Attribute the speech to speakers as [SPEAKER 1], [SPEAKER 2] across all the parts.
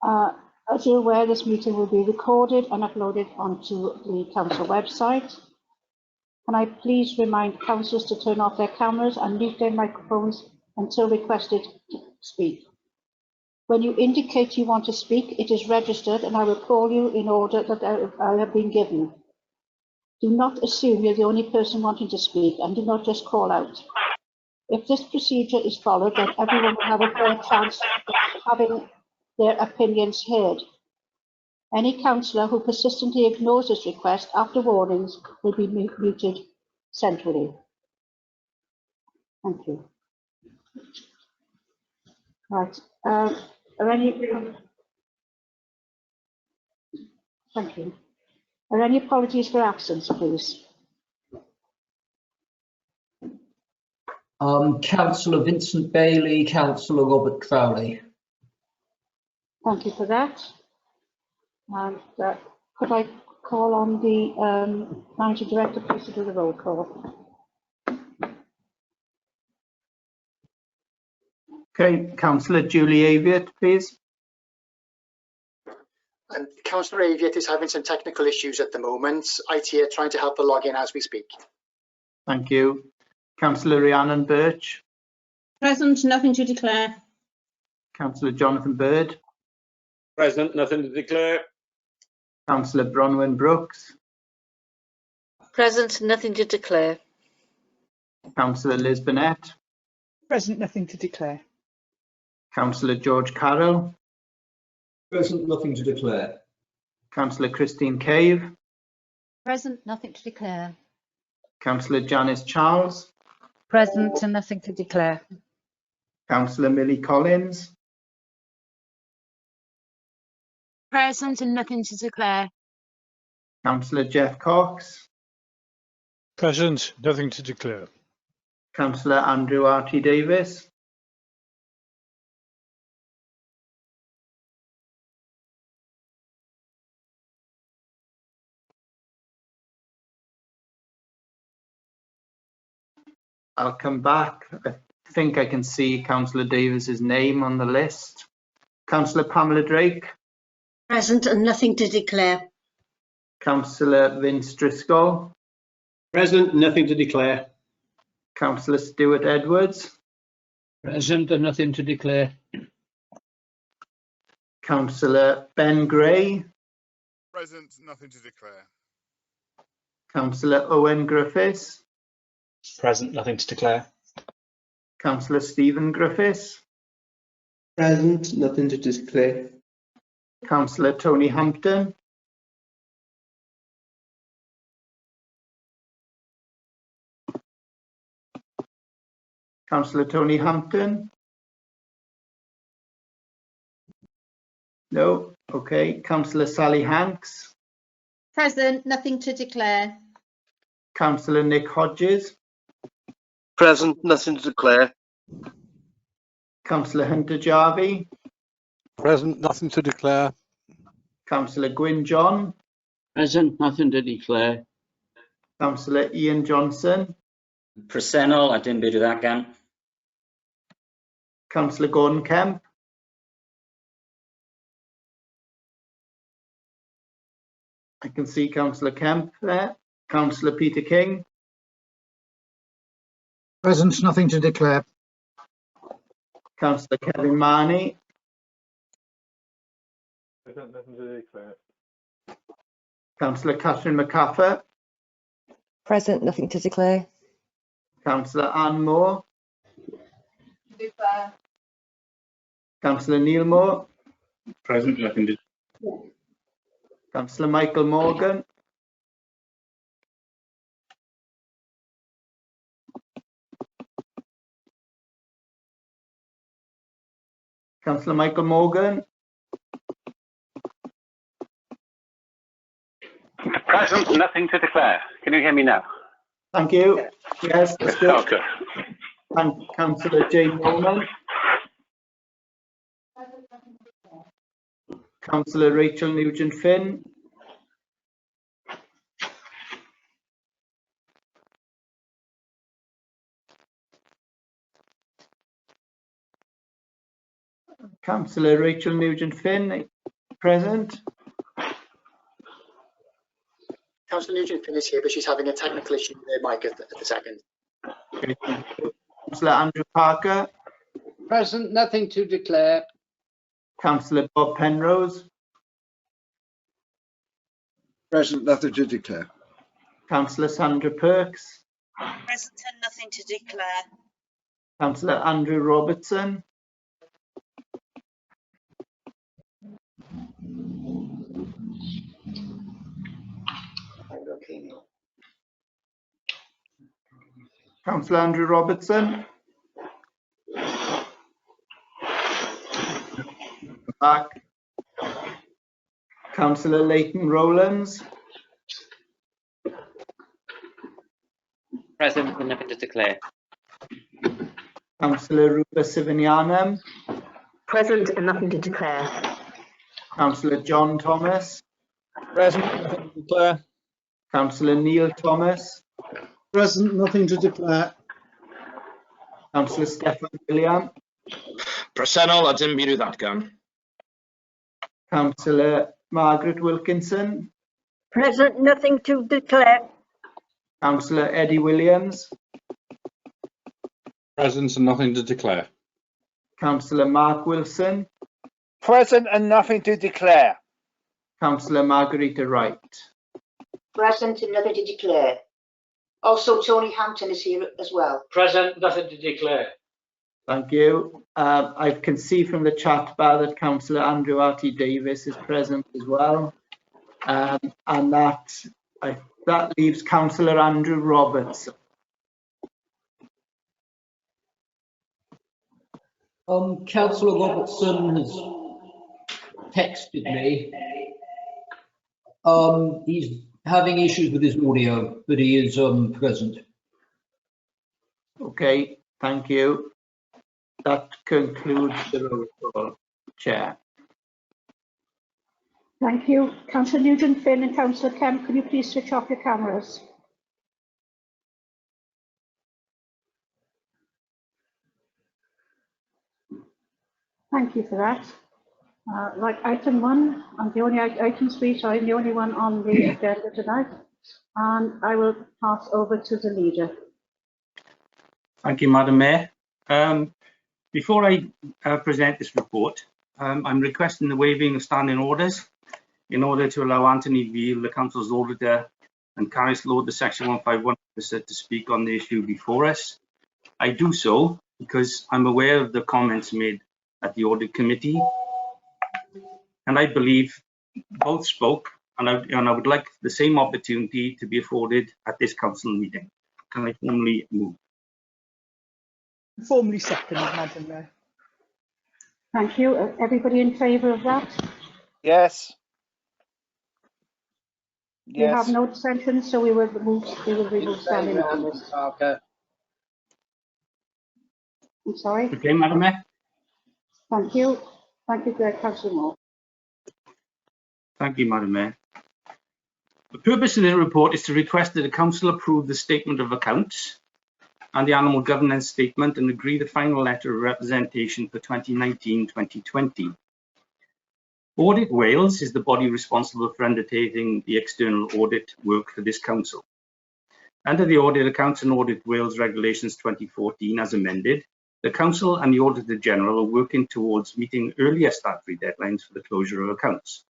[SPEAKER 1] As you're aware, this meeting will be recorded and uploaded onto the council website. Can I please remind councillors to turn off their cameras and mute their microphones until requested to speak. When you indicate you want to speak, it is registered and I will call you in order that I have been given. Do not assume you're the only person wanting to speak and do not just call out. If this procedure is followed, then everyone will have a fair chance of having their opinions heard. Any councillor who persistently ignores this request after warnings will be muted centrally. Thank you. Right. Thank you. Are any apologies for absence, please?
[SPEAKER 2] Councillor Vincent Bailey, Councillor Robert Crowley.
[SPEAKER 1] Thank you for that. And could I call on the Managing Director, please, to do the roll call?
[SPEAKER 3] Okay, Councillor Julie Aviat, please.
[SPEAKER 4] And Councillor Aviat is having some technical issues at the moment. IT are trying to help her log in as we speak.
[SPEAKER 3] Thank you. Councillor Rhiannon Birch.
[SPEAKER 5] Present, nothing to declare.
[SPEAKER 3] Councillor Jonathan Bird.
[SPEAKER 6] Present, nothing to declare.
[SPEAKER 3] Councillor Bronwyn Brooks.
[SPEAKER 7] Present, nothing to declare.
[SPEAKER 3] Councillor Liz Burnett.
[SPEAKER 8] Present, nothing to declare.
[SPEAKER 3] Councillor George Carroll.
[SPEAKER 2] Present, nothing to declare.
[SPEAKER 3] Councillor Christine Cave.
[SPEAKER 9] Present, nothing to declare.
[SPEAKER 3] Councillor Janice Charles.
[SPEAKER 9] Present and nothing to declare.
[SPEAKER 3] Councillor Millie Collins.
[SPEAKER 5] Present and nothing to declare.
[SPEAKER 3] Councillor Jeff Cox.
[SPEAKER 6] Present, nothing to declare.
[SPEAKER 3] Councillor Andrew R.T. Davis. I'll come back. I think I can see Councillor Davis's name on the list. Councillor Pamela Drake.
[SPEAKER 10] Present and nothing to declare.
[SPEAKER 3] Councillor Vince Driscoll.
[SPEAKER 6] Present, nothing to declare.
[SPEAKER 3] Councillor Stuart Edwards.
[SPEAKER 6] Present and nothing to declare.
[SPEAKER 3] Councillor Ben Gray.
[SPEAKER 11] Present, nothing to declare.
[SPEAKER 3] Councillor Owen Griffiths.
[SPEAKER 12] Present, nothing to declare.
[SPEAKER 3] Councillor Stephen Griffiths.
[SPEAKER 13] Present, nothing to declare.
[SPEAKER 3] Councillor Tony Hampton. Councillor Tony Hampton. No. Okay. Councillor Sally Hanks.
[SPEAKER 5] Present, nothing to declare.
[SPEAKER 3] Councillor Nick Hodges.
[SPEAKER 14] Present, nothing to declare.
[SPEAKER 3] Councillor Hunter Jarvie.
[SPEAKER 6] Present, nothing to declare.
[SPEAKER 3] Councillor Gwyn John.
[SPEAKER 15] Present, nothing to declare.
[SPEAKER 3] Councillor Ian Johnson.
[SPEAKER 15] Presennol, I didn't bid that gan.
[SPEAKER 3] Councillor Gordon Kemp. I can see Councillor Kemp there. Councillor Peter King.
[SPEAKER 16] Present, nothing to declare.
[SPEAKER 3] Councillor Kevin Marney.
[SPEAKER 6] Present, nothing to declare.
[SPEAKER 3] Councillor Catherine McCaffer.
[SPEAKER 17] Present, nothing to declare.
[SPEAKER 3] Councillor Anne Moore.
[SPEAKER 5] Declare.
[SPEAKER 3] Councillor Neil Moore.
[SPEAKER 6] Present, nothing to declare.
[SPEAKER 3] Councillor Michael Morgan. Councillor Michael Morgan.
[SPEAKER 18] Present, nothing to declare. Can you hear me now?
[SPEAKER 3] Thank you. Yes, that's good.
[SPEAKER 18] Okay.
[SPEAKER 3] And Councillor Jane Bowman. Councillor Rachel Nugent-Finn. Councillor Rachel Nugent-Finn, Present.
[SPEAKER 4] Councillor Nugent-Finn is here, but she's having a technical issue with her mic at the second.
[SPEAKER 3] Okay, thank you. Councillor Andrew Parker.
[SPEAKER 2] Present, nothing to declare.
[SPEAKER 3] Councillor Bob Penrose.
[SPEAKER 19] Present, nothing to declare.
[SPEAKER 3] Councillor Sandra Perks.
[SPEAKER 10] Present and nothing to declare.
[SPEAKER 3] Councillor Andrew Robertson. Councillor Andrew Robertson. Back. Councillor Leighton Rowlands.
[SPEAKER 15] Present and nothing to declare.
[SPEAKER 3] Councillor Rupa Sivinianam.
[SPEAKER 20] Present and nothing to declare.
[SPEAKER 3] Councillor John Thomas.
[SPEAKER 6] Present, nothing to declare.
[SPEAKER 3] Councillor Neil Thomas.
[SPEAKER 16] Present, nothing to declare.
[SPEAKER 3] Councillor Steffan William.
[SPEAKER 21] Presennol, a dim byd ddatgan.
[SPEAKER 3] Councillor Margaret Wilkinson.
[SPEAKER 10] Present, nothing to declare.
[SPEAKER 3] Councillor Eddie Williams.
[SPEAKER 6] Present and nothing to declare.
[SPEAKER 3] Councillor Mark Wilson.
[SPEAKER 6] Present and nothing to declare.
[SPEAKER 3] Councillor Margarita Wright.
[SPEAKER 1] Present and nothing to declare. Also, Tony Hampton is here as well.
[SPEAKER 2] Present, nothing to declare.
[SPEAKER 3] Thank you. I can see from the chat bar that Councillor Andrew R.T. Davis is present as well. And that leaves Councillor Andrew Roberts.
[SPEAKER 2] Councillor Robertson has texted me. He's having issues with his audio, but he is present.
[SPEAKER 3] Okay, thank you. That concludes the roll call, Chair.
[SPEAKER 1] Thank you. Councillor Nugent-Finn and Councillor Kemp, could you please switch off your cameras? Thank you for that. Right, item 1, I'm the only item 3, so I'm the only one on the agenda tonight, and I will pass over to the leader.
[SPEAKER 18] Thank you, Madam Mayor. Before I present this report, I'm requesting the waiving of standing orders in order to allow Anthony Veal, the Council's auditor, and Caris Lord, the Section 151 officer, to speak on the issue before us. I do so because I'm aware of the comments made at the Audit Committee, and I believe both spoke, and I would like the same opportunity to be afforded at this council meeting. Can I formally move?
[SPEAKER 8] Formally seconded, Madam Mayor.
[SPEAKER 1] Thank you. Everybody in favour of that?
[SPEAKER 6] Yes.
[SPEAKER 1] We have no dissensions, so we will remove standing orders.
[SPEAKER 2] Okay.
[SPEAKER 1] I'm sorry.
[SPEAKER 18] Okay, Madam Mayor.
[SPEAKER 1] Thank you. Thank you, Councillor Moore.
[SPEAKER 18] Thank you, Madam Mayor. The purpose of this report is to request that the Council approve the Statement of Accounts and the Animal Governance Statement and agree the final letter of representation for 2019-2020. Audit Wales is the body responsible for undertaking the external audit work for this council. Under the Audit Accounts and Audit Wales Regulations 2014 as amended, the Council and the Auditor General are working towards meeting earlier statutory deadlines for the closure of accounts.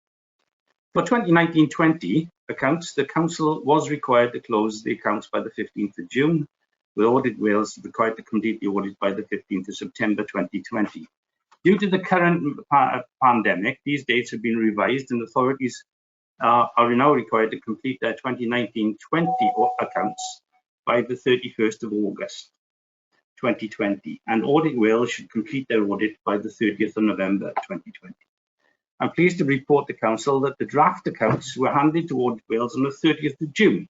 [SPEAKER 18] For 2019-20 accounts, the Council was required to close the accounts by the 15th of June, with Audit Wales required to complete the audit by the 15th of September 2020. Due to the current pandemic, these dates have been revised and authorities are now required to complete their 2019-20 accounts by the 31st of August 2020, and Audit Wales should complete their audit by the 30th of November 2020. I'm pleased to report to Council that the draft accounts were handed to Audit Wales on the 30th of June,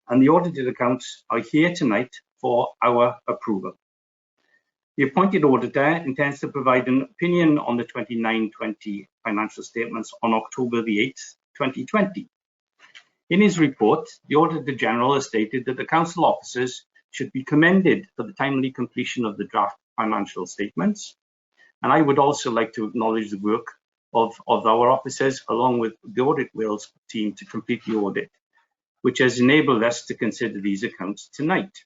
[SPEAKER 18] and the audited accounts are here tonight for our approval. The appointed auditor intends to provide an opinion on the 29-20 financial statements on October the 8th, 2020. In his report, the Auditor General has stated that the Council officers should be commended for the timely completion of the draft financial statements, and I would also like to acknowledge the work of our officers, along with the Audit Wales team, to complete the audit, which has enabled us to consider these accounts tonight.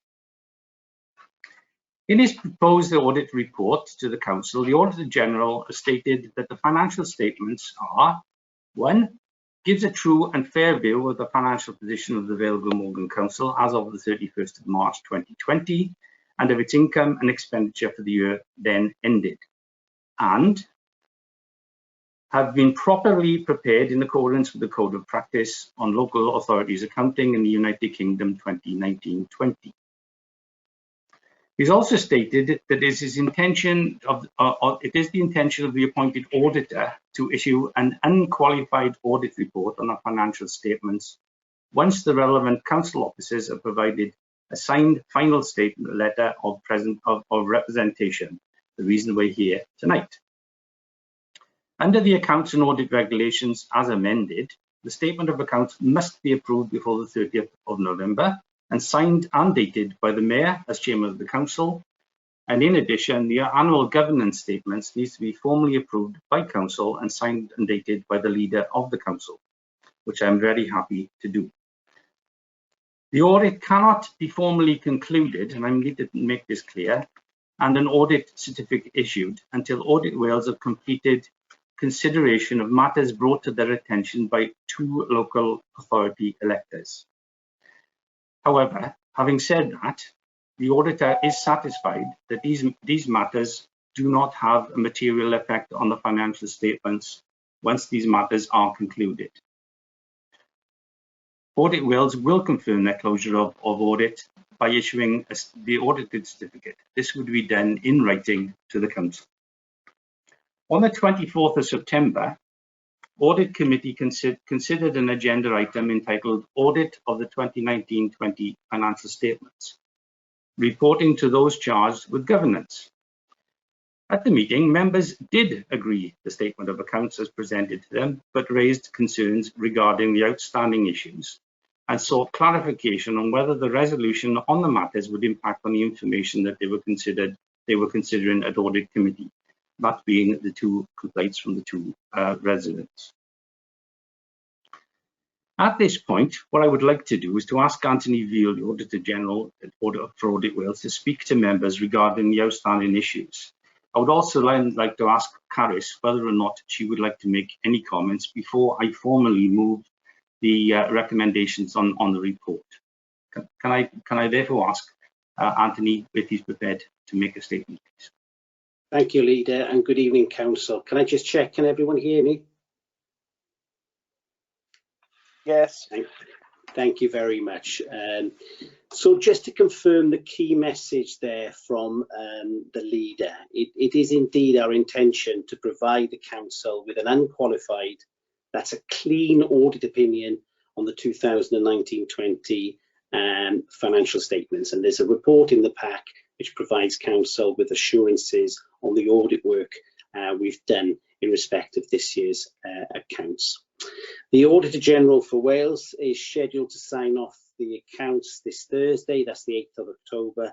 [SPEAKER 18] In his proposed audit report to the Council, the Auditor General has stated that the financial statements are: 1. Gives a true and fair view of the financial position of the Vale Glamorgan Council as of the 31st of March 2020 and of its income and expenditure for the year then ended, and have been properly prepared in accordance with the Code of Practice on Local Authorities Accounting in the United Kingdom 2019-20. He's also stated that it is the intention of the appointed auditor to issue an unqualified audit report on our financial statements once the relevant council officers have provided a signed final statement letter of representation, the reason we're here tonight. Under the Accounts and Audit Regulations as amended, the statement of accounts must be approved before the 30th of November and signed and dated by the Mayor as Chairman of the Council. And in addition, the annual governance statements needs to be formally approved by Council and signed and dated by the Leader of the Council, which I'm very happy to do. The audit cannot be formally concluded, and I need to make this clear, and an audit certificate issued until Audit Wales have completed consideration of matters brought to their attention by 2 local authority electors. However, having said that, the auditor is satisfied that these matters do not have a material effect on the financial statements once these matters are concluded. Audit Wales will confirm their closure of audit by issuing the audited certificate. This would be done in writing to the Council. On the 24th of September, Audit Committee considered an agenda item entitled Audit of the 2019-20 Financial Statements, reporting to those charged with governance. At the meeting, members did agree the statement of accounts as presented to them, but raised concerns regarding the outstanding issues and sought clarification on whether the resolution on the matters would impact on the information that they were considering at Audit Committee, that being the 2 complaints from the 2 residents. At this point, what I would like to do is to ask Anthony Veal, the Auditor General for Audit Wales, to speak to members regarding the outstanding issues. I would also like to ask Caris whether or not she would like to make any comments before I formally move the recommendations on the report. Can I therefore ask Anthony if he's prepared to make a statement, please?
[SPEAKER 7] Thank you, Leader, and good evening, Council. Can I just check, can everyone hear me?
[SPEAKER 6] Yes.
[SPEAKER 7] Thank you very much. So just to confirm the key message there from the Leader, it is indeed our intention to provide the Council with an unqualified, that's a clean audit opinion on the 2019-20 financial statements. And there's a report in the pack which provides Council with assurances on the audit work we've done in respect of this year's accounts. The Auditor General for Wales is scheduled to sign off the accounts this Thursday, that's the 8th of October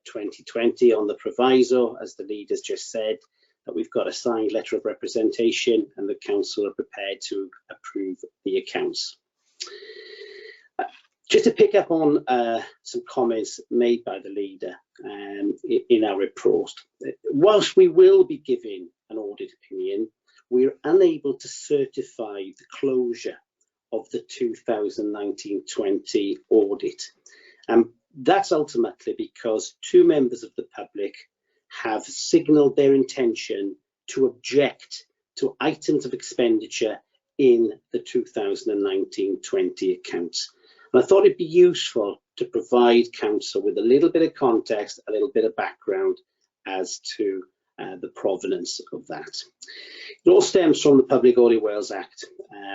[SPEAKER 7] 2020, on the proviso, as the Leader's just said, that we've got a signed letter of representation and the Council are prepared to approve the accounts. Just to pick up on some comments made by the Leader in our report, whilst we will be giving an audit opinion, we're unable to certify the closure of the 2019-20 audit. That's ultimately because 2 members of the public have signalled their intention to object to items of expenditure in the 2019-20 accounts. And I thought it'd be useful to provide Council with a little bit of context, a little bit of background as to the provenance of that. It all stems from the Public Audit Wales Act,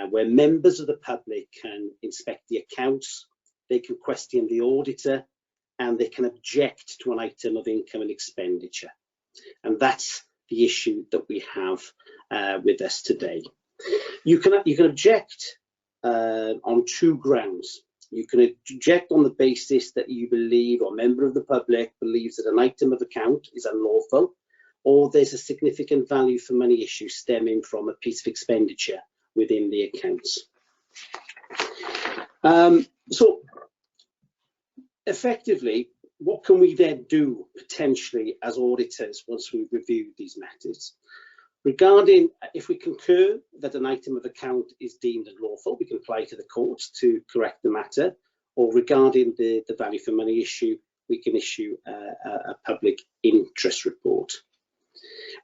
[SPEAKER 7] where members of the public can inspect the accounts, they can question the auditor, and they can object to an item of income and expenditure. And that's the issue that we have with us today. You can object on 2 grounds. You can object on the basis that you believe, or a member of the public believes, that an item of account is unlawful, or there's a significant value for money issue stemming from a piece of expenditure within the accounts. So effectively, what can we then do potentially as auditors once we've reviewed these matters? Regarding if we concur that an item of account is deemed unlawful, we can apply to the courts to correct the matter, or regarding the value for money issue, we can issue a public interest report.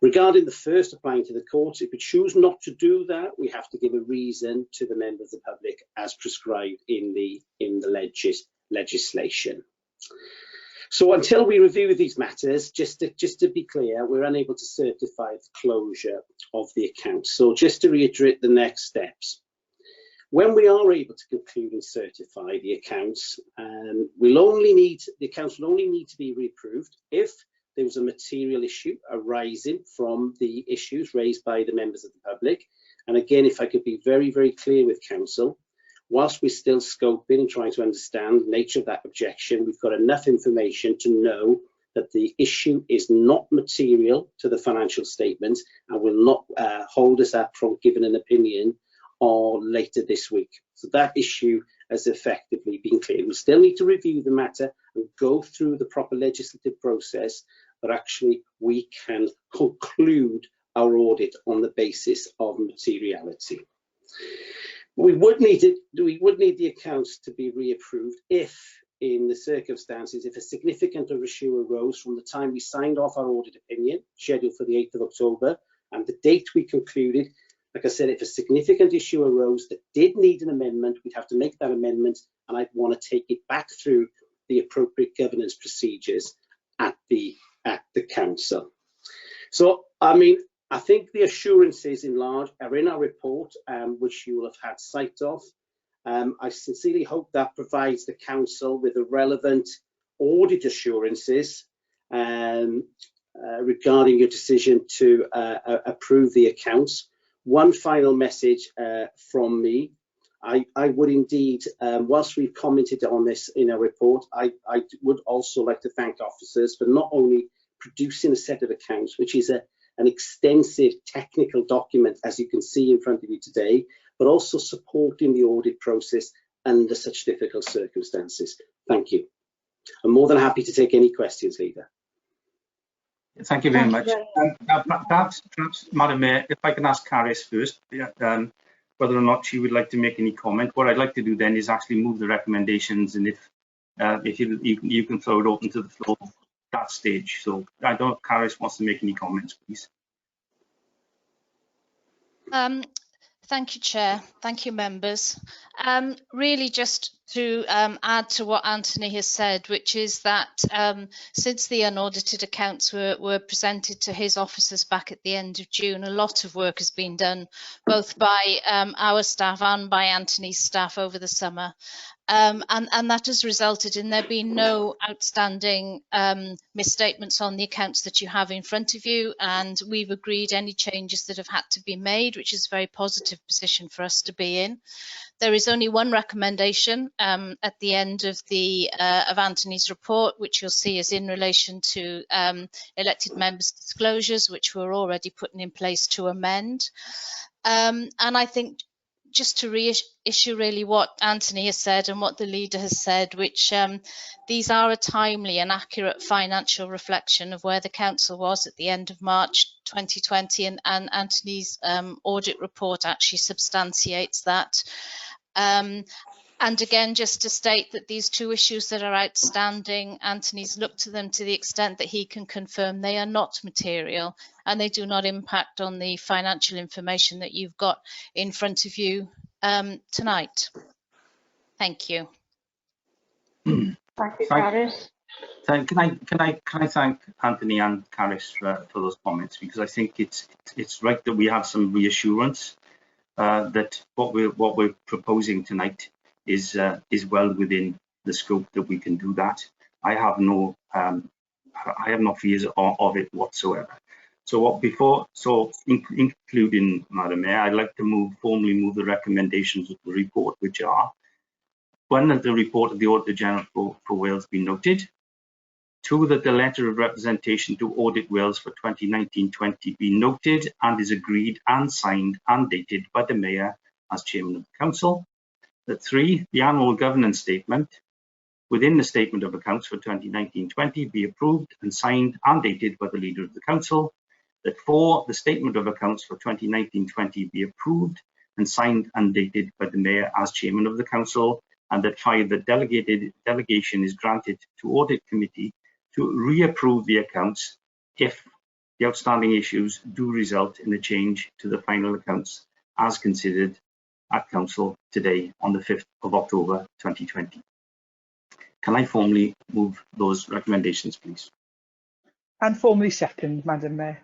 [SPEAKER 7] Regarding the first, applying to the courts, if we choose not to do that, we have to give a reason to the member of the public as prescribed in the legislation. So until we review these matters, just to be clear, we're unable to certify the closure of the account. So just to reiterate the next steps. When we are able to conclude and certify the accounts, the accounts will only need to be reapproved if there was a material issue arising from the issues raised by the members of the public. And again, if I could be very, very clear with council, whilst we're still scoping and trying to understand the nature of that objection, we've got enough information to know that the issue is not material to the financial statements and will not hold us up from giving an opinion or later this week. So that issue has effectively been cleared. We still need to review the matter and go through the proper legislative process, but actually we can conclude our audit on the basis of materiality. We would need the accounts to be reapproved if, in the circumstances, if a significant issue arose from the time we signed off our audit opinion, scheduled for the 8th of October, and the date we concluded. Like I said, if a significant issue arose that did need an amendment, we'd have to make that amendment, and I'd want to take it back through the appropriate governance procedures at the council. So, I mean, I think the assurances in large are in our report, which you will have had sight of. I sincerely hope that provides the council with the relevant audit assurances regarding your decision to approve the accounts. One final message from me. I would indeed, whilst we've commented on this in our report, I would also like to thank officers for not only producing a set of accounts, which is an extensive technical document, as you can see in front of you today, but also supporting the audit process under such difficult circumstances. Thank you. I'm more than happy to take any questions, Leader.
[SPEAKER 18] Thank you very much. Perhaps, Madam Mayor, if I can ask Caris first, whether or not she would like to make any comment. What I'd like to do then is actually move the recommendations, and if you can throw it open to the floor at that stage. So I don't know if Caris wants to make any comments, please.
[SPEAKER 9] Thank you, Chair. Thank you, members. Really just to add to what Anthony has said, which is that since the unaudited accounts were presented to his officers back at the end of June, a lot of work has been done, both by our staff and by Anthony's staff over the summer. And that has resulted in there being no outstanding misstatements on the accounts that you have in front of you, and we've agreed any changes that have had to be made, which is a very positive position for us to be in. There is only one recommendation at the end of Anthony's report, which you'll see is in relation to elected members' disclosures, which were already put in place to amend. And I think just to reissue really what Anthony has said and what the leader has said, which these are a timely and accurate financial reflection of where the council was at the end of March 2020, and Anthony's audit report actually substantiates that. And again, just to state that these two issues that are outstanding, Anthony's looked to them to the extent that he can confirm they are not material and they do not impact on the financial information that you've got in front of you tonight. Thank you.
[SPEAKER 1] Thank you, Caris.
[SPEAKER 18] Can I thank Anthony and Caris for those comments, because I think it's right that we have some reassurance that what we're proposing tonight is well within the scope that we can do that. I have no fears of it whatsoever. So including Madam Mayor, I'd like to formally move the recommendations of the report, which are: one, that the report of the Auditor General for Wales be noted. 2, that the letter of representation to Audit Wales for 2019-20 be noted and is agreed and signed and dated by the Mayor as Chairman of the Council. That 3, the annual governance statement within the Statement of Accounts for 2019-20 be approved and signed and dated by the Leader of the Council. That 4, the Statement of Accounts for 2019-20 be approved and signed and dated by the Mayor as Chairman of the Council. And that 5, the delegation is granted to Audit Committee to reapprove the accounts if the outstanding issues do result in a change to the final accounts as considered at Council today on the 5th of October 2020. Can I formally move those recommendations, please?
[SPEAKER 8] And formally second, Madam Mayor.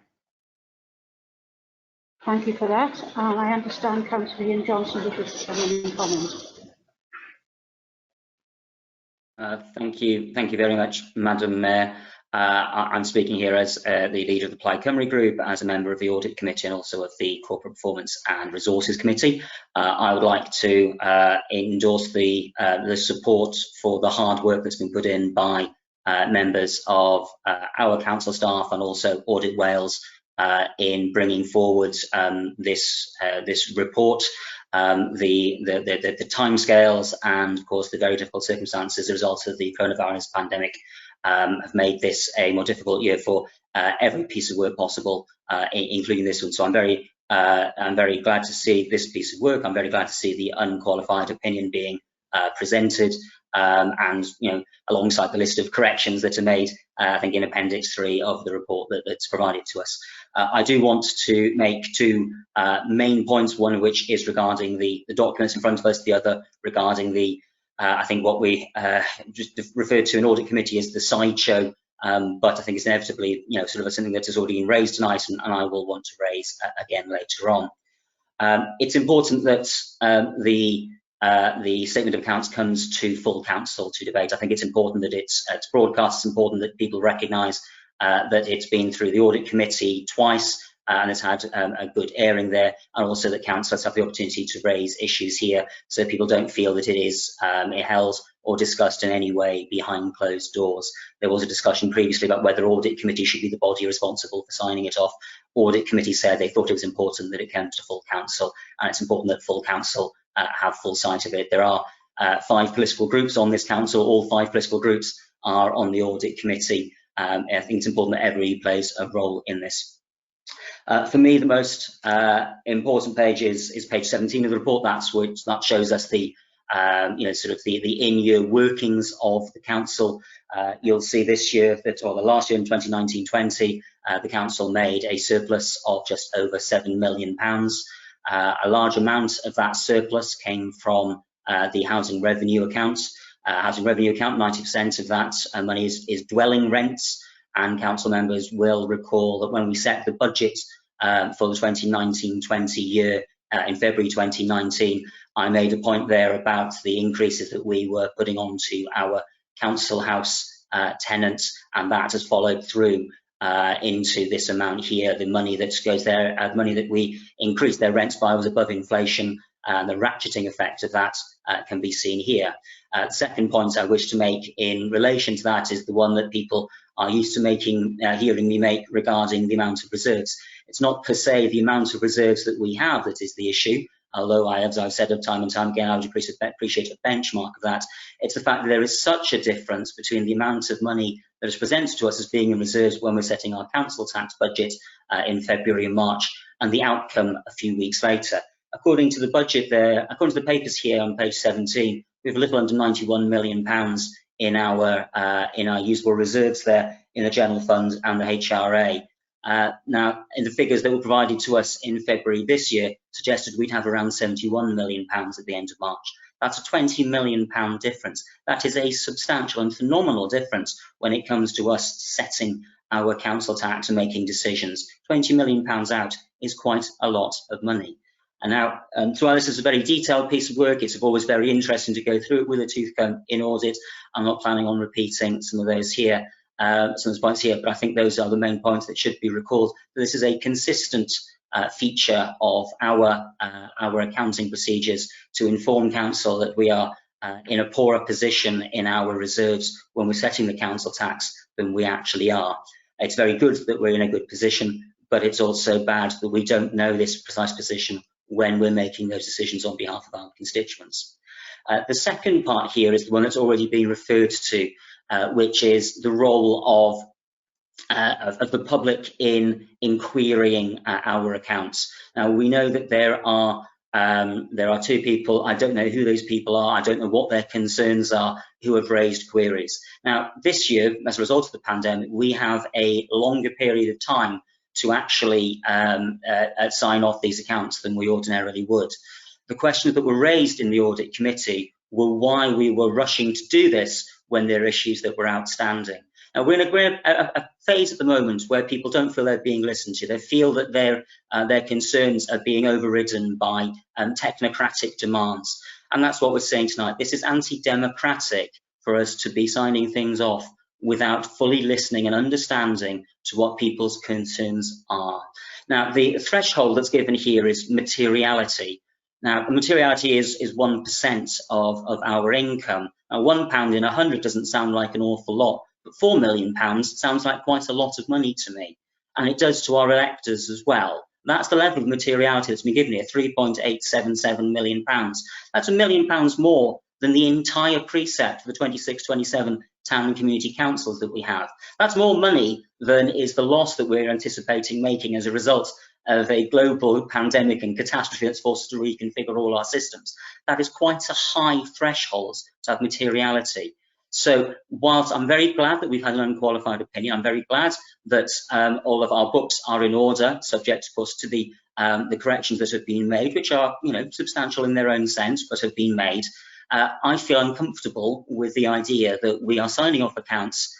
[SPEAKER 1] Thank you for that. And I understand Councillor Ian Johnson wishes to come in and comment.
[SPEAKER 15] Thank you very much, Madam Mayor. I'm speaking here as the leader of the Plaid Cymru Group, as a member of the Audit Committee and also of the Corporate Performance and Resources Committee. I would like to endorse the support for the hard work that's been put in by members of our council staff and also Audit Wales in bringing forward this report. The timescales and, of course, the very difficult circumstances as a result of the coronavirus pandemic have made this a more difficult year for every piece of work possible, including this one. So I'm very glad to see this piece of work. I'm very glad to see the unqualified opinion being presented, and alongside the list of corrections that are made, I think in Appendix 3 of the report that's provided to us. I do want to make 2 main points, one of which is regarding the documents in front of us, the other regarding the I think what we just referred to in Audit Committee as the sideshow, but I think it's inevitably sort of something that has already been raised tonight, and I will want to raise again later on. It's important that the Statement of Accounts comes to full council to debate. I think it's important that it's broadcast. It's important that people recognise that it's been through the Audit Committee twice and it's had a good airing there, and also that councillors have the opportunity to raise issues here so people don't feel that it is held or discussed in any way behind closed doors. There was a discussion previously about whether Audit Committee should be the body responsible for signing it off. Audit Committee said they thought it was important that it came to full council, and it's important that full council have full sight of it. There are 5 political groups on this council. All 5 political groups are on the Audit Committee. I think it's important that everybody plays a role in this. For me, the most important page is page 17 of the report. That shows us the sort of the in-year workings of the council. You'll see this year that, or the last year in 2019-20, the council made a surplus of just over £7 million. A large amount of that surplus came from the housing revenue account. 90% of that money is dwelling rents, and council members will recall that when we set the budget for the 2019-20 year in February 2019, I made a point there about the increases that we were putting onto our council house tenants, and that has followed through into this amount here. The money that goes there, the money that we increased their rents by was above inflation, and the ratcheting effect of that can be seen here. The second point I wish to make in relation to that is the one that people are used to hearing me make regarding the amount of reserves. It's not per se the amount of reserves that we have that is the issue, although as I've said time and time again, I would appreciate a benchmark of that. It's the fact that there is such a difference between the amount of money that is presented to us as being in reserves when we're setting our council tax budget in February and March, and the outcome a few weeks later. According to the budget there, according to the papers here on page 17, we have a little under £91 million in our usable reserves there in the general fund and the HRA. Now, in the figures that were provided to us in February this year, suggested we'd have around £71 million at the end of March. That's a £20 million difference. That is a substantial and phenomenal difference when it comes to us setting our council tax and making decisions. £20 million out is quite a lot of money. And now, while this is a very detailed piece of work, it's always very interesting to go through it with a tooth comb in audit. I'm not planning on repeating some of those here, some of those points here, but I think those are the main points that should be recalled. This is a consistent feature of our accounting procedures to inform council that we are in a poorer position in our reserves when we're setting the council tax than we actually are. It's very good that we're in a good position, but it's also bad that we don't know this precise position when we're making those decisions on behalf of our constituents. The second part here is the one that's already been referred to, which is the role of the public in querying our accounts. Now, we know that there are two people. I don't know who those people are. I don't know what their concerns are, who have raised queries. Now, this year, as a result of the pandemic, we have a longer period of time to actually sign off these accounts than we ordinarily would. The questions that were raised in the audit committee were why we were rushing to do this when there are issues that were outstanding. Now, we're in a phase at the moment where people don't feel they're being listened to. They feel that their concerns are being overridden by technocratic demands. And that's what we're saying tonight. This is anti-democratic for us to be signing things off without fully listening and understanding to what people's concerns are. Now, the threshold that's given here is materiality. Now, materiality is 1% of our income. Now, £1 in 100 doesn't sound like an awful lot, but £4 million sounds like quite a lot of money to me. And it does to our electors as well. That's the level of materiality that's been given here, £3.877 million. That's £1 million more than the entire precept for the 26-27 town and community councils that we have. That's more money than is the loss that we're anticipating making as a result of a global pandemic and catastrophe that's forced us to reconfigure all our systems. That is quite a high threshold to have materiality. So whilst I'm very glad that we've had an unqualified opinion, I'm very glad that all of our books are in order, subject, of course, to the corrections that have been made, which are, substantial in their own sense, but have been made. I feel uncomfortable with the idea that we are signing off accounts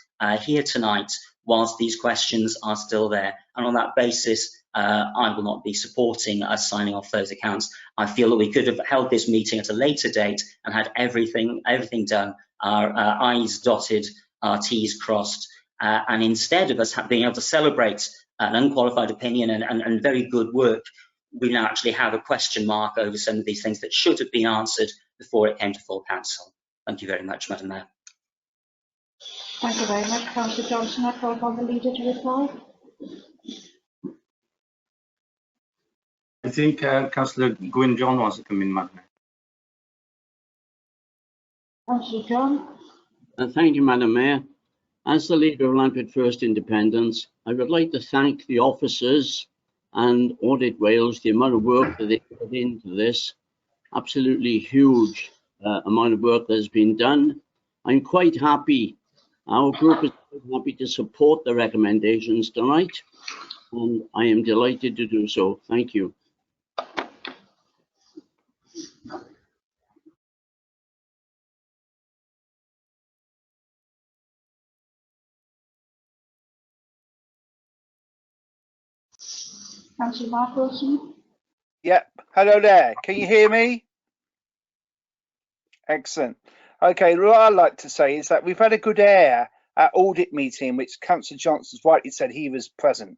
[SPEAKER 15] here tonight whilst these questions are still there. And on that basis, I will not be supporting us signing off those accounts. I feel that we could have held this meeting at a later date and had everything done, our I's dotted, our T's crossed, and instead of us being able to celebrate an unqualified opinion and very good work, we now actually have a question mark over some of these things that should have been answered before it came to full council. Thank you very much, Madam Mayor.
[SPEAKER 1] Thank you very much, Councillor Johnson. I call upon the leader to reply.
[SPEAKER 18] I think Councillor Gwyn John wants to come in, Madam Mayor.
[SPEAKER 1] Councillor John.
[SPEAKER 11] Thank you, Madam Mayor. As the leader of Lampeter First Independence, I would like to thank the officers and Audit Wales, the amount of work that they put into this. Absolutely huge amount of work that has been done. I'm quite happy. Our group is quite happy to support the recommendations tonight, and I am delighted to do so. Thank you.
[SPEAKER 1] Councillor Mark Wilson.
[SPEAKER 6] Yep. Hello there. Can you hear me? Excellent. Okay, what I'd like to say is that we've had a good air at audit meeting in which Councillor Johnson rightly said he was present.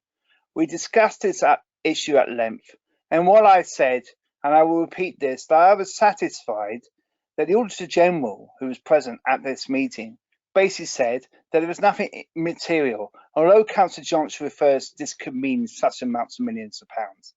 [SPEAKER 6] We discussed this issue at length, and what I said, and I will repeat this, that I was satisfied that the Auditor General, who was present at this meeting, basically said that there was nothing material, although Councillor Johnson refers this could mean such amounts of millions of pounds.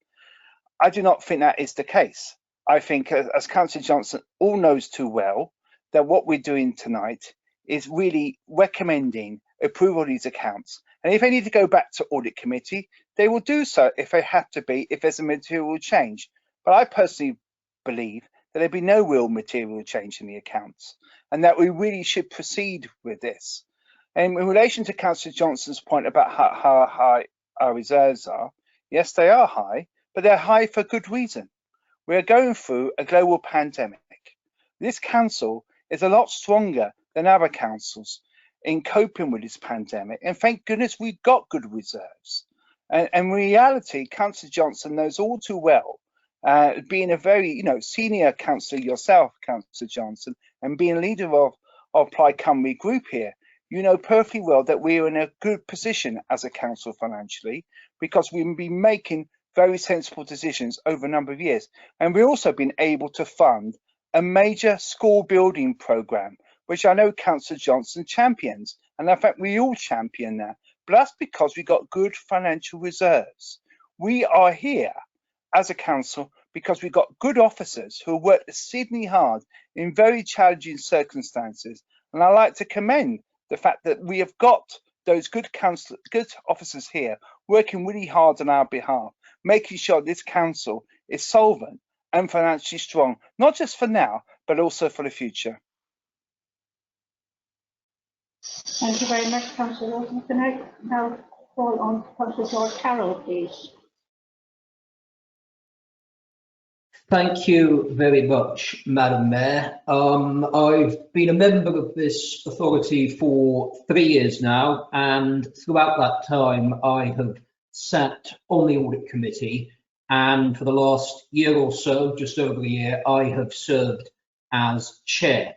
[SPEAKER 6] I do not think that is the case. I think, as Councillor Johnson all knows too well, that what we're doing tonight is really recommending approval of these accounts. And if they need to go back to audit committee, they will do so if they have to be, if there's a material change. But I personally believe that there'll be no real material change in the accounts and that we really should proceed with this. And in relation to Councillor Johnson's point about how high our reserves are, yes, they are high, but they're high for good reason. We're going through a global pandemic. This council is a lot stronger than other councils in coping with this pandemic, and thank goodness we've got good reserves. And in reality, Councillor Johnson knows all too well, being a very senior councillor yourself, Councillor Johnson, and being leader of Plaid Cymru group here, you know perfectly well that we're in a good position as a council financially, because we've been making very sensible decisions over a number of years, and we've also been able to fund a major school building programme, which I know Councillor Johnson champions, and in fact we all champion that, but that's because we got good financial reserves. We are here as a council because we've got good officers who work exceedingly hard in very challenging circumstances, and I like to commend the fact that we have got those good officers here working really hard on our behalf, making sure this council is solvent and financially strong, not just for now, but also for the future.
[SPEAKER 1] Thank you very much, Councillor Wilson. Can I now call on Councillor George Carroll, please?
[SPEAKER 2] Thank you very much, Madam Mayor. I've been a member of this authority for 3 years now, and throughout that time I have sat on the audit committee, and for the last year or so, just over a year, I have served as chair.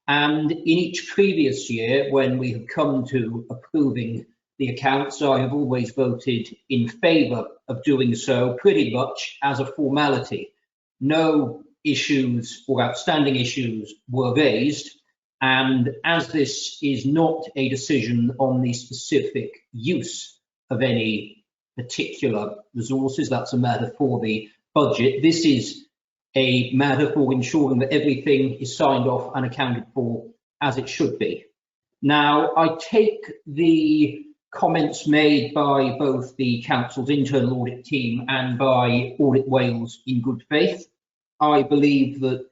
[SPEAKER 2] And in each previous year, when we have come to approving the accounts, I have always voted in favour of doing so pretty much as a formality. No issues or outstanding issues were raised, and as this is not a decision on the specific use of any particular resources, that's a matter for the budget. This is a matter for ensuring that everything is signed off and accounted for as it should be. Now, I take the comments made by both the Council's internal audit team and by Audit Wales in good faith. I believe that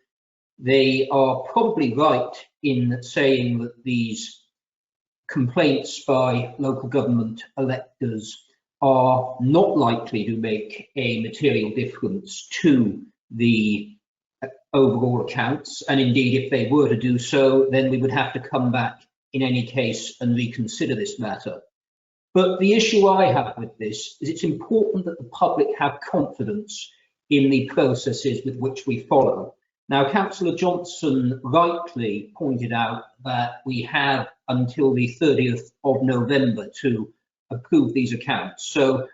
[SPEAKER 2] they are probably right in saying that these complaints by local government electors are not likely to make a material difference to the overall accounts, and indeed if they were to do so, then we would have to come back in any case and reconsider this matter. But the issue I have with this is it's important that the public have confidence in the processes with which we follow. Now, Councillor Johnson rightly pointed out that we have until the 30th of November to approve these accounts. So,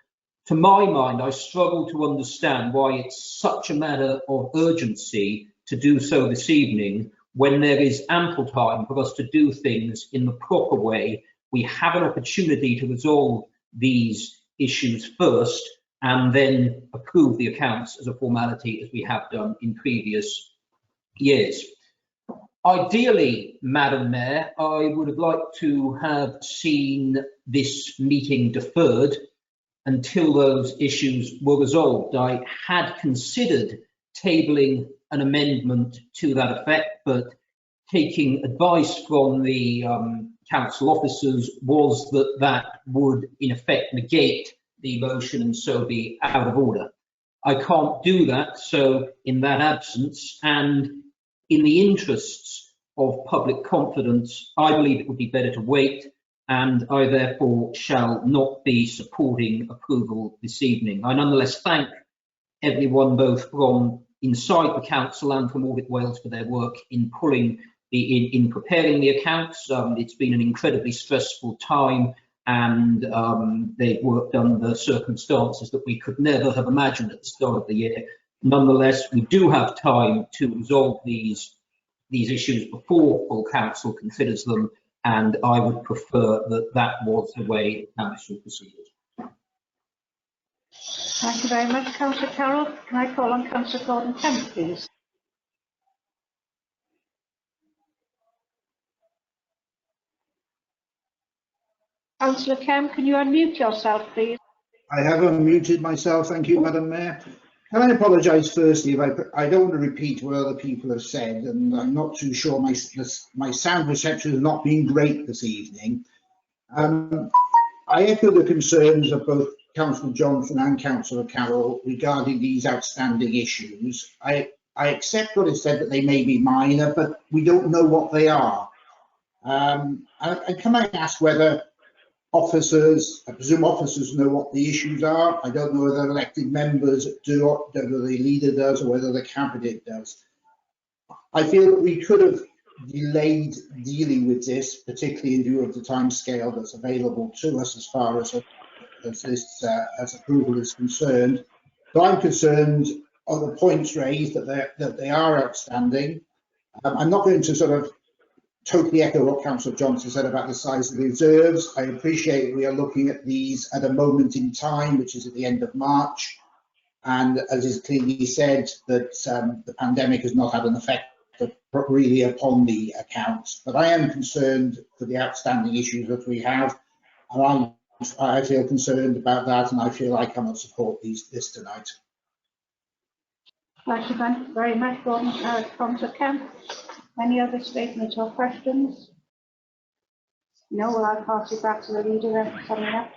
[SPEAKER 2] to my mind, I struggle to understand why it's such a matter of urgency to do so this evening when there is ample time for us to do things in the proper way. We have an opportunity to resolve these issues first and then approve the accounts as a formality as we have done in previous years. Ideally, Madam Mayor, I would have liked to have seen this meeting deferred until those issues were resolved. I had considered tabling an amendment to that effect, but taking advice from the council officers was that that would in effect negate the motion and so be out of order. I can't do that, so in that absence and in the interests of public confidence, I believe it would be better to wait, and I therefore shall not be supporting approval this evening. I nonetheless thank everyone both from inside the council and from Audit Wales for their work in preparing the accounts. It's been an incredibly stressful time, and they've worked under circumstances that we could never have imagined at the start of the year. Nonetheless, we do have time to resolve these issues before full council considers them, and I would prefer that that was the way the council proceeded.
[SPEAKER 1] Thank you very much, Councillor Carroll. Can I call on Councillor Gordon Kemp, please? Councillor Kemp, can you unmute yourself, please?
[SPEAKER 16] I have unmuted myself. Thank you, Madam Mayor. Can I apologise firstly if I don't want to repeat what other people have said, and I'm not too sure my sound reception has not been great this evening. I echo the concerns of both Councillor Johnson and Councillor Carroll regarding these outstanding issues. I accept what is said that they may be minor, but we don't know what they are. And can I ask whether officers, I presume officers know what the issues are. I don't know whether elected members do, whether the leader does, or whether the cabinet does. I feel that we could have delayed dealing with this, particularly in view of the time scale that's available to us as far as as approval is concerned. So I'm concerned on the points raised that they are outstanding. I'm not going to sort of totally echo what Councillor Johnson said about the size of the reserves. I appreciate we are looking at these at a moment in time, which is at the end of March. And as is clearly said, that the pandemic has not had an effect really upon the accounts. But I am concerned for the outstanding issues that we have. And I feel concerned about that, and I feel I cannot support this tonight.
[SPEAKER 1] Thank you very much, Councillor Kemp. Any other statements or questions? No, well, I'll pass it back to the leader then for summing up.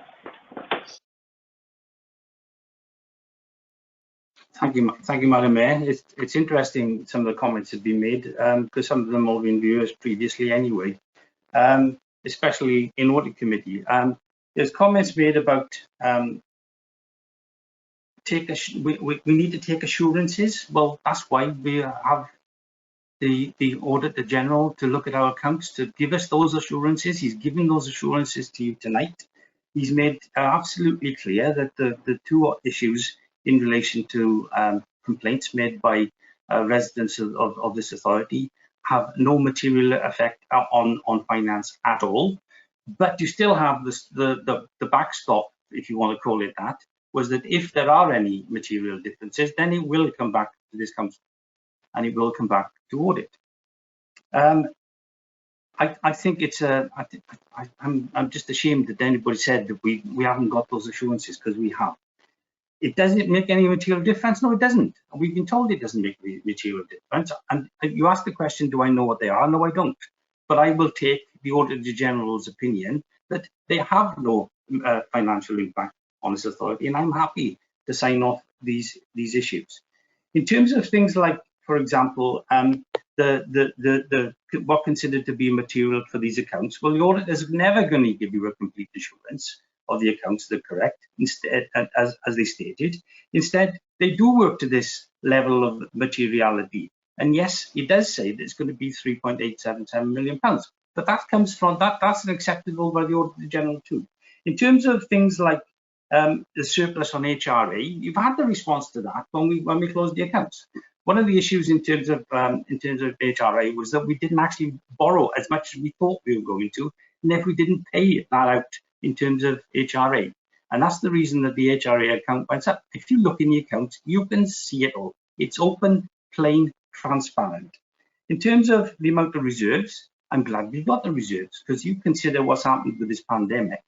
[SPEAKER 18] Thank you, Madam Mayor. It's interesting some of the comments have been made because some of them have been viewed previously anyway, especially in audit committee. There's comments made about we need to take assurances. Well, that's why we have the Auditor General to look at our accounts, to give us those assurances. He's giving those assurances to you tonight. He's made absolutely clear that the two issues in relation to complaints made by residents of this authority have no material effect on finance at all. But you still have the backstop, if you want to call it that, was that if there are any material differences, then it will come back to this council and it will come back to audit. I think it's I'm just ashamed that anybody said that we haven't got those assurances, because we have. It doesn't make any material difference. No, it doesn't. We've been told it doesn't make any material difference. And you ask the question, do I know what they are? No, I don't. But I will take the Auditor General's opinion that they have no financial impact on this authority, and I'm happy to sign off these issues. In terms of things like, for example, what considered to be material for these accounts, well, the auditor is never going to give you a complete assurance of the accounts that are correct, instead, as they stated. Instead, they do work to this level of materiality. And yes, it does say that it's going to be £3.877 million, but that comes from that's acceptable by the Auditor General too. In terms of things like the surplus on HRA, you've had the response to that when we closed the accounts. One of the issues in terms of HRA was that we didn't actually borrow as much as we thought we were going to, and if we didn't pay that out in terms of HRA. And that's the reason that the HRA account went up. If you look in the account, you can see it all. It's open, plain, transparent. In terms of the amount of reserves, I'm glad we've got the reserves, because you consider what's happened with this pandemic.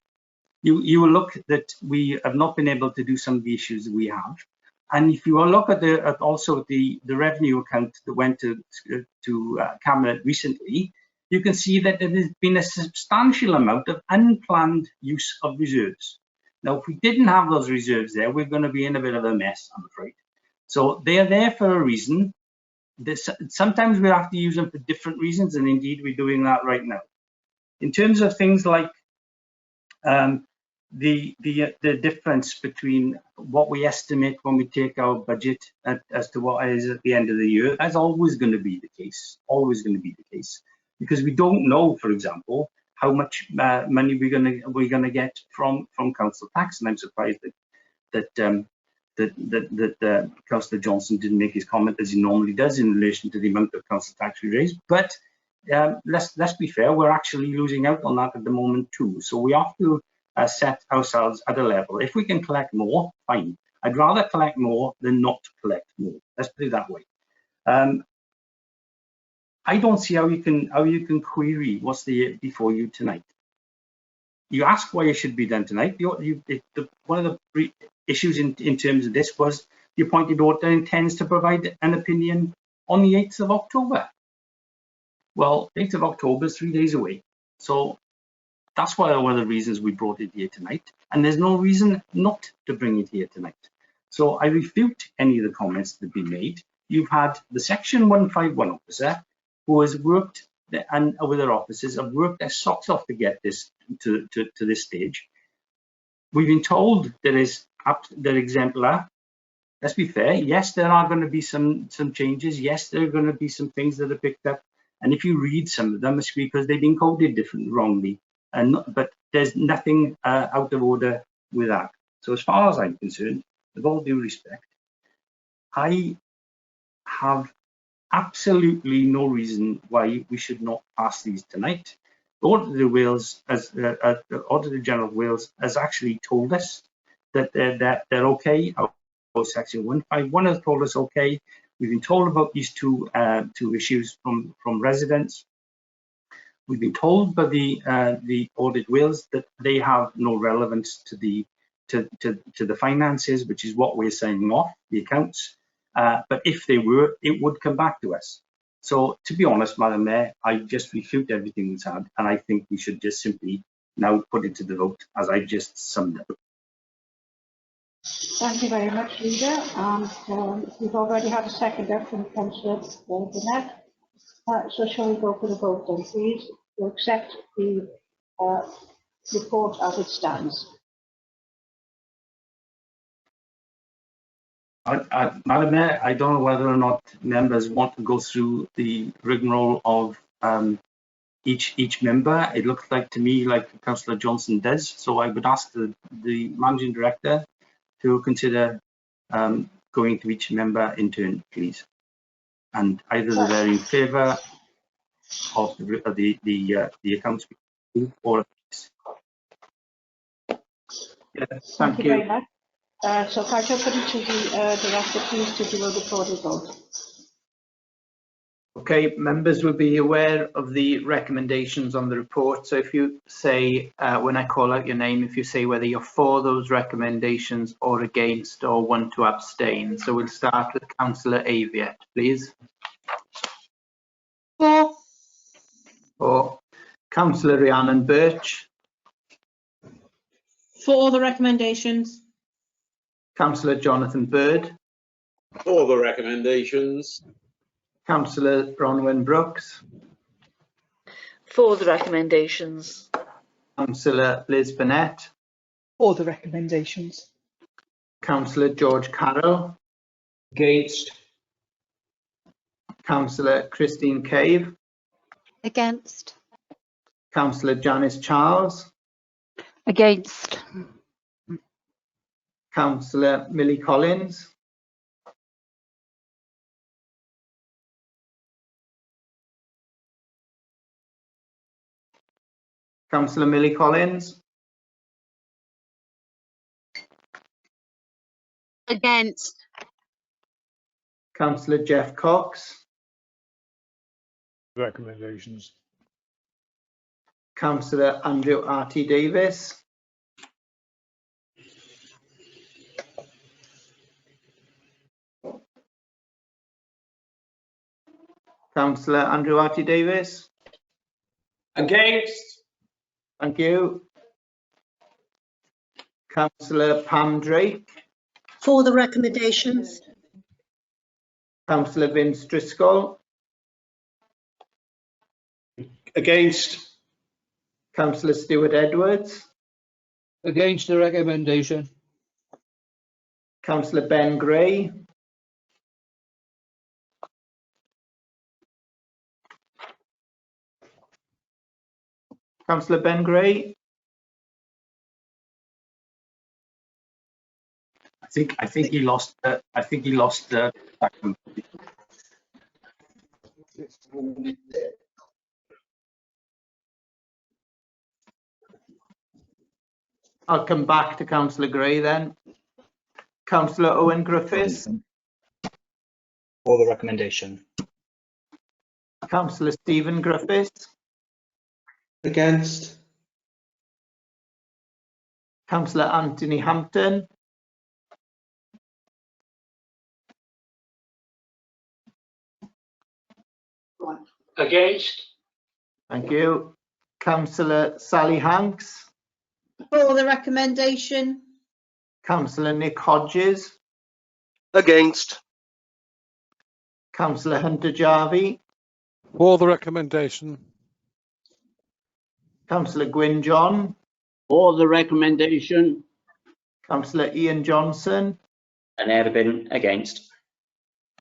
[SPEAKER 18] You will look that we have not been able to do some of the issues that we have. And if you will look at the revenue account that went to Cabinet recently, you can see that there has been a substantial amount of unplanned use of reserves. Now, if we didn't have those reserves there, we're going to be in a bit of a mess, I'm afraid. So they are there for a reason. Sometimes we have to use them for different reasons, and indeed we're doing that right now. In terms of things like the difference between what we estimate when we take our budget as to what is at the end of the year, that's always going to be the case, because we don't know, for example, how much money we're gonna get from council tax, and I'm surprised that Councillor Johnson didn't make his comment as he normally does in relation to the amount of council tax we raise. But let's be fair, we're actually losing out on that at the moment too. So we have to set ourselves at a level. If we can collect more, fine. I'd rather collect more than not collect more. Let's put it that way. I don't see how you can query what's before you tonight. You ask why it should be done tonight. One of the issues in terms of this was the appointed auditor intends to provide an opinion on the 8th of October. Well, 8th of October is 3 days away. So that's one of the reasons we brought it here tonight. And there's no reason not to bring it here tonight. So I refute any of the comments that have been made. You've had the Section 151 officer who has worked, and with their officers have worked their socks off to get this to this stage. We've been told they're exemplar. Let's be fair. Yes, there are going to be some changes. Yes, there are going to be some things that are picked up. And if you read some of them, it's because they've been coded wrongly. But there's nothing out of order with that. So as far as I'm concerned, with all due respect, I have absolutely no reason why we should not pass these tonight. The Auditor of Wales, the Auditor General of Wales, has actually told us that they're okay. Our section 151 has told us okay. We've been told about these two issues from residents. We've been told by the Audit Wales that they have no relevance to the finances, which is what we're signing off, the accounts. But if they were, it would come back to us. So to be honest, Madam Mayor, I just refute everything that's had, and I think we should just simply now put it to the vote as I just summed up.
[SPEAKER 1] Thank you very much, Leader. And we've already had a seconder from Councillor Burnett. So shall we go for the vote then, please, to accept the report as it stands?
[SPEAKER 18] Madam Mayor, I don't know whether or not members want to go through the rigmarole of each member. It looks like to me like Councillor Johnson does. So I would ask the Managing Director to consider going to each member in turn, please. And either they're in favour of the accounts or
[SPEAKER 1] Thank you very much. So can I just put it to the Director, please, to do a recorded vote?
[SPEAKER 3] Okay, members will be aware of the recommendations on the report. So if you say, when I call out your name, if you say whether you're for those recommendations or against or want to abstain. So we'll start with Councillor Aviett, please.
[SPEAKER 5] For.
[SPEAKER 3] For. Councillor Rhiannon Birch.
[SPEAKER 5] For the recommendations.
[SPEAKER 3] Councillor Jonathan Bird.
[SPEAKER 12] For the recommendations.
[SPEAKER 3] Councillor Bronwyn Brooks.
[SPEAKER 10] For the recommendations.
[SPEAKER 3] Councillor Liz Burnett.
[SPEAKER 8] For the recommendations.
[SPEAKER 3] Councillor George Carroll.
[SPEAKER 2] Against.
[SPEAKER 3] Councillor Christine Cave.
[SPEAKER 17] Against.
[SPEAKER 3] Councillor Janice Charles.
[SPEAKER 17] Against.
[SPEAKER 3] Councillor Millie Collins. Councillor Millie Collins.
[SPEAKER 5] Against.
[SPEAKER 3] Councillor Jeff Cox.
[SPEAKER 22] Recommendations.
[SPEAKER 3] Councillor Andrew R.T. Davis. Councillor Andrew R.T. Davis.
[SPEAKER 2] Against.
[SPEAKER 3] Thank you. Councillor Pam Drake.
[SPEAKER 10] For the recommendations.
[SPEAKER 3] Councillor Vince Driscoll.
[SPEAKER 22] Against.
[SPEAKER 3] Councillor Stuart Edwards.
[SPEAKER 22] Against the recommendation.
[SPEAKER 3] Councillor Ben Gray. Councillor Ben Gray.
[SPEAKER 18] I think he lost. I think he lost.
[SPEAKER 3] I'll come back to Councillor Gray then. Councillor Owen Griffiths.
[SPEAKER 23] For the recommendation.
[SPEAKER 3] Councillor Stephen Griffiths.
[SPEAKER 13] Against.
[SPEAKER 3] Councillor Anthony Hampton.
[SPEAKER 2] Against.
[SPEAKER 3] Thank you. Councillor Sally Hanks.
[SPEAKER 5] For the recommendation.
[SPEAKER 3] Councillor Nick Hodges.
[SPEAKER 14] Against.
[SPEAKER 3] Councillor Hunter Jarvie.
[SPEAKER 22] For the recommendation.
[SPEAKER 3] Councillor Gwyn John.
[SPEAKER 11] For the recommendation.
[SPEAKER 3] Councillor Ian Johnson.
[SPEAKER 15] And I'd have been against.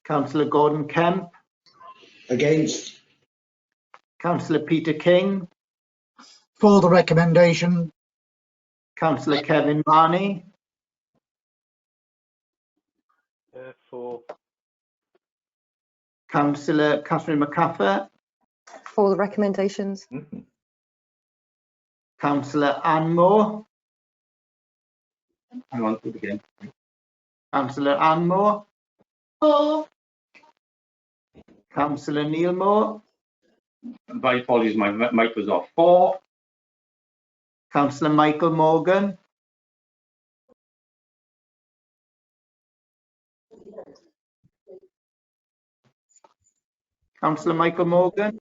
[SPEAKER 3] Councillor Gordon Kemp.
[SPEAKER 16] Against.
[SPEAKER 3] Councillor Peter King.
[SPEAKER 24] For the recommendation.
[SPEAKER 3] Councillor Kevin Marney.
[SPEAKER 22] For.
[SPEAKER 3] Councillor Catherine McCaffer.
[SPEAKER 4] For the recommendations.
[SPEAKER 3] Councillor Anne Moore.
[SPEAKER 18] Hang on, do it again.
[SPEAKER 3] Councillor Anne Moore.
[SPEAKER 5] For.
[SPEAKER 3] Councillor Neil Moore.
[SPEAKER 18] My apologies, my mic was off. For.
[SPEAKER 3] Councillor Michael Morgan. Councillor Michael Morgan.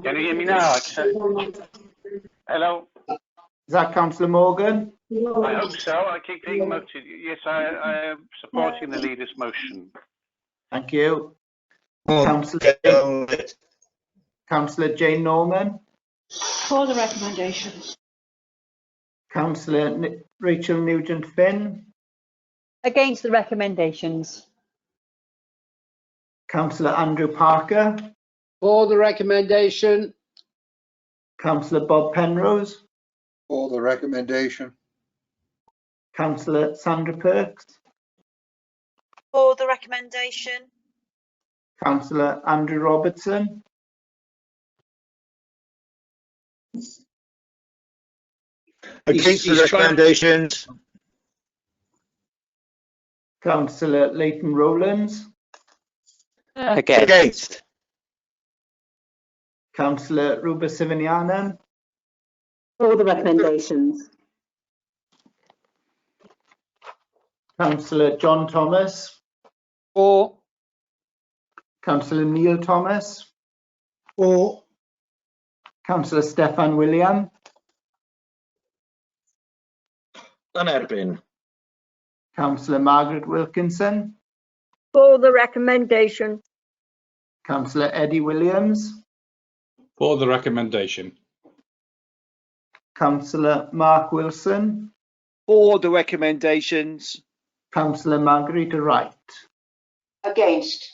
[SPEAKER 19] Can you hear me now? Hello?
[SPEAKER 3] Is that Councillor Morgan?
[SPEAKER 19] I hope so. I keep being moted. Yes, I am supporting the leader's motion.
[SPEAKER 3] Thank you. Councillor Jane Norman.
[SPEAKER 1] For the recommendation.
[SPEAKER 3] Councillor Rachel Nugent-Finn.
[SPEAKER 17] Against the recommendations.
[SPEAKER 3] Councillor Andrew Parker.
[SPEAKER 22] For the recommendation.
[SPEAKER 3] Councillor Bob Penrose.
[SPEAKER 20] For the recommendation.
[SPEAKER 3] Councillor Sandra Perks.
[SPEAKER 5] For the recommendation.
[SPEAKER 3] Councillor Andrew Robertson.
[SPEAKER 20] Against the recommendations.
[SPEAKER 3] Councillor Leighton Rowlands.
[SPEAKER 20] Against.
[SPEAKER 3] Councillor Ruba Sivinianen.
[SPEAKER 4] For the recommendations.
[SPEAKER 3] Councillor John Thomas.
[SPEAKER 22] For.
[SPEAKER 3] Councillor Neil Thomas.
[SPEAKER 16] For.
[SPEAKER 3] Councillor Steffan William.
[SPEAKER 20] Yn erbyn.
[SPEAKER 3] Councillor Margaret Wilkinson.
[SPEAKER 10] For the recommendation.
[SPEAKER 3] Councillor Eddie Williams.
[SPEAKER 22] For the recommendation.
[SPEAKER 3] Councillor Mark Wilson.
[SPEAKER 6] For the recommendations.
[SPEAKER 3] Councillor Margarita Wright.
[SPEAKER 1] Against.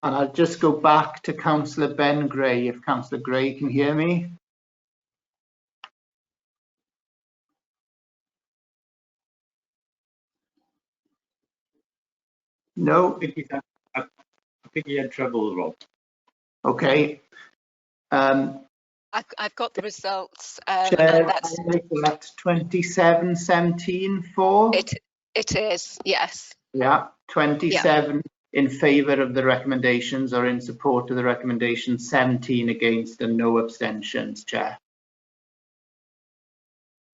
[SPEAKER 3] And I'll just go back to Councillor Ben Gray, if Councillor Gray can hear me. No.
[SPEAKER 18] I think he had trouble, Rob.
[SPEAKER 3] Okay.
[SPEAKER 21] I've got the results.
[SPEAKER 3] Chair,
[SPEAKER 21] And that's,
[SPEAKER 3] that's 27-17 for.
[SPEAKER 21] it is, yes.
[SPEAKER 3] Yeah, 27 in favour of the recommendations or in support of the recommendations, 17 against and no abstentions, Chair.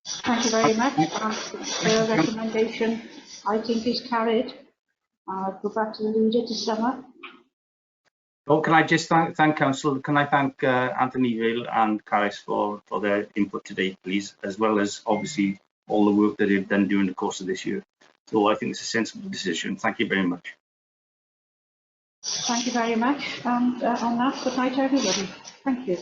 [SPEAKER 1] Thank you very much. The recommendation, I think, is carried. I'll go back to the leader to sum up.
[SPEAKER 18] Oh, can I just thank Council? Can I thank Anthony Vale and Caris for their input today, please, as well as obviously all the work that they've done during the course of this year. So I think it's a sensible decision. Thank you very much.
[SPEAKER 1] Thank you very much. And on that, good night, everybody. Thank you.